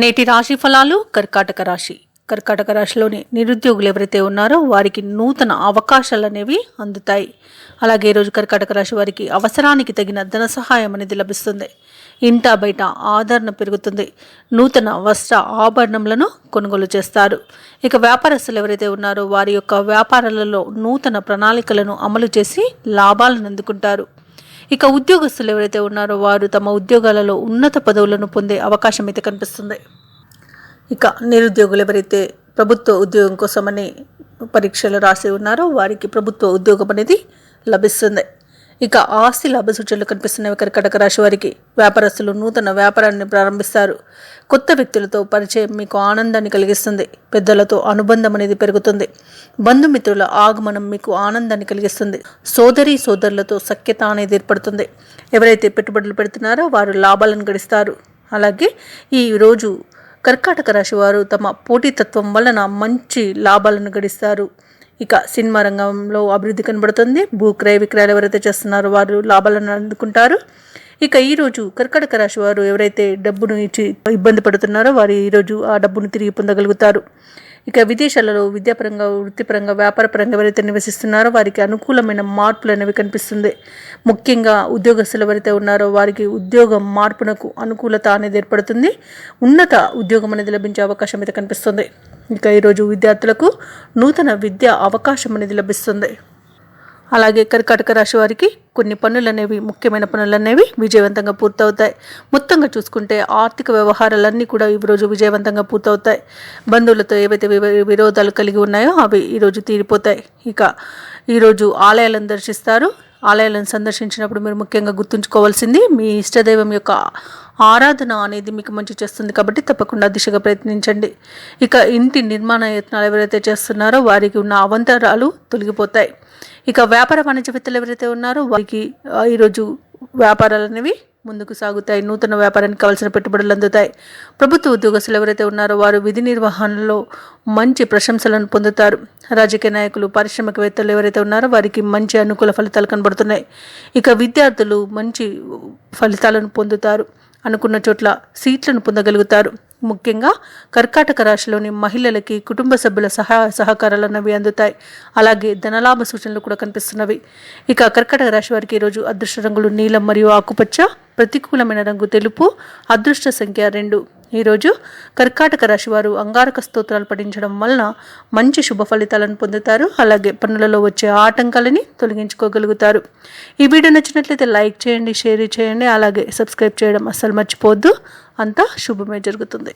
నేటి రాశి ఫలాలు. కర్కాటక రాశిలోని నిరుద్యోగులు ఎవరైతే ఉన్నారో వారికి నూతన అవకాశాలు అనేవి అందుతాయి. అలాగే ఈరోజు కర్కాటక రాశి వారికి అవసరానికి తగిన ధన సహాయం అనేది లభిస్తుంది. ఇంట బయట ఆదరణ పెరుగుతుంది. నూతన వస్త్ర ఆభరణములను కొనుగోలు చేస్తారు. ఇక వ్యాపారస్తులు ఎవరైతే ఉన్నారో వారి యొక్క వ్యాపారాలలో నూతన ప్రణాళికలను అమలు చేసి లాభాలను అందుకుంటారు. ఇక ఉద్యోగస్తులు ఎవరైతే ఉన్నారో వారు తమ ఉద్యోగాలలో ఉన్నత పదవులను పొందే అవకాశం అయితే కనిపిస్తుంది. ఇక నిరుద్యోగులు ఎవరైతే ప్రభుత్వ ఉద్యోగం కోసమని పరీక్షలు రాసి ఉన్నారో వారికి ప్రభుత్వ ఉద్యోగం అనేది లభిస్తుంది. ఇక ఆస్తి లాభ సూచనలు కనిపిస్తున్నవి కర్కాటక రాశి వారికి. వ్యాపారస్తులు నూతన వ్యాపారాన్ని ప్రారంభిస్తారు. కొత్త వ్యక్తులతో పరిచయం మీకు ఆనందాన్ని కలిగిస్తుంది. పెద్దలతో అనుబంధం అనేది పెరుగుతుంది. బంధుమిత్రుల ఆగమనం మీకు ఆనందాన్ని కలిగిస్తుంది. సోదరులతో సఖ్యత అనేది ఏర్పడుతుంది. ఎవరైతే పెట్టుబడులు పెడుతున్నారో వారు లాభాలను గడిస్తారు. అలాగే ఈరోజు కర్కాటక రాశి వారు తమ పోటీతత్వం వలన మంచి లాభాలను గడిస్తారు. ఇక సినిమా రంగంలో అభివృద్ధి కనబడుతుంది. భూక్రయ విక్రయాలు ఎవరైతే చేస్తున్నారో వారు లాభాలను అందుకుంటారు. ఇక ఈరోజు కర్కాటక రాశి వారు ఎవరైతే డబ్బును ఇచ్చి ఇబ్బంది పడుతున్నారో వారు ఈరోజు ఆ డబ్బును తిరిగి పొందగలుగుతారు. ఇక విదేశాలలో విద్యాపరంగా, వృత్తిపరంగా, వ్యాపారపరంగా ఎవరైతే నివసిస్తున్నారో వారికి అనుకూలమైన మార్పులు అనేవి కనిపిస్తుంది. ముఖ్యంగా ఉద్యోగస్తులు ఎవరైతే ఉన్నారో వారికి ఉద్యోగ మార్పునకు అనుకూలత అనేది ఏర్పడుతుంది. ఉన్నత ఉద్యోగం అనేది లభించే అవకాశం అయితే కనిపిస్తుంది. ఇక ఈరోజు విద్యార్థులకు నూతన విద్యా అవకాశం అనేది లభిస్తుంది. అలాగే కర్కాటక రాశి వారికి కొన్ని ముఖ్యమైన పనులు అనేవి విజయవంతంగా పూర్తవుతాయి. మొత్తంగా చూసుకుంటే ఆర్థిక వ్యవహారాలన్నీ కూడా ఈరోజు విజయవంతంగా పూర్తవుతాయి. బంధువులతో ఏవైతే విరోధాలు కలిగి ఉన్నాయో అవి ఈరోజు తీరిపోతాయి. ఇక ఈరోజు ఆలయాలను దర్శిస్తారు. ఆలయాలను సందర్శించినప్పుడు మీరు ముఖ్యంగా గుర్తుంచుకోవాల్సింది మీ ఇష్టదైవం యొక్క ఆరాధన అనేది మీకు మంచి చేస్తుంది. కాబట్టి తప్పకుండా దిశగా ప్రయత్నించండి. ఇక ఇంటి నిర్మాణ యత్నాలు ఎవరైతే చేస్తున్నారో వారికి ఉన్న అవంతరాలు తొలగిపోతాయి. ఇక వ్యాపార వాణిజ్యవేత్తలు ఎవరైతే ఉన్నారో వారికి ఈరోజు వ్యాపారాలు అనేవి ముందుకు సాగుతాయి. నూతన వ్యాపారానికి కావాల్సిన పెట్టుబడులు అందుతాయి. ప్రభుత్వ ఉద్యోగస్తులు ఎవరైతే ఉన్నారో వారు విధి నిర్వహణలో మంచి ప్రశంసలను పొందుతారు. రాజకీయ నాయకులు, పారిశ్రామికవేత్తలు ఎవరైతే ఉన్నారో వారికి మంచి అనుకూల ఫలితాలు కనబడుతున్నాయి. ఇక విద్యార్థులు మంచి ఫలితాలను పొందుతారు. అనుకున్న చోట్ల సీట్లను పొందగలుగుతారు. ముఖ్యంగా కర్కాటక రాశిలోని మహిళలకి కుటుంబ సభ్యుల సహకారాలు అన్నవి అందుతాయి. అలాగే ధనలాభ సూచనలు కూడా కనిపిస్తున్నవి. ఇక కర్కాటక రాశి వారికి ఈరోజు అదృష్ట రంగులు నీలం మరియు ఆకుపచ్చ, ప్రతికూలమైన రంగు తెలుపు, అదృష్ట సంఖ్య 2. ఈరోజు కర్కాటక రాశి వారు అంగారక స్తోత్రాలు పఠించడం వలన మంచి శుభ ఫలితాలను పొందుతారు. అలాగే పనులలో వచ్చే ఆటంకాలని తొలగించుకోగలుగుతారు. ఈ వీడియో నచ్చినట్లయితే లైక్ చేయండి, షేర్ చేయండి, అలాగే సబ్స్క్రైబ్ చేయడం అస్సలు మర్చిపోవద్దు. అంతా శుభమే జరుగుతుంది.